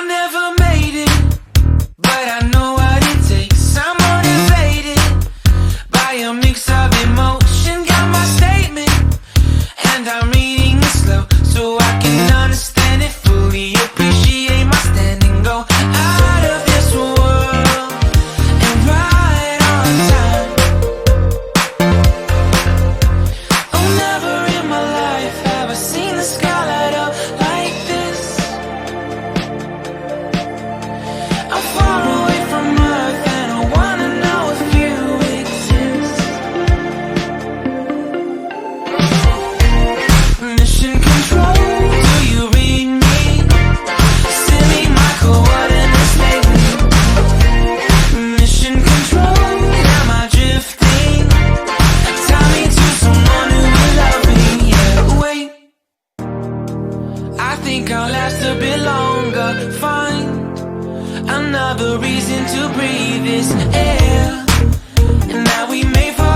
never made it, but I know what it takes. I'm motivated by a mix of emotion. Got my statement, and I'm reading it slow so I can understand it fully. Appreciate my standing, go out of this world and right on time. Oh, never in my life have I seen the sky light up like this. I'm far away from Earth and I wanna know if you exist. Mission control, do you read me? Send me my coordinates lately. Mission control, am I drifting? Tie me to someone who will love me. Yeah, wait, I think I'll last a bit longer. Find another reason to breathe this air, and now we may fall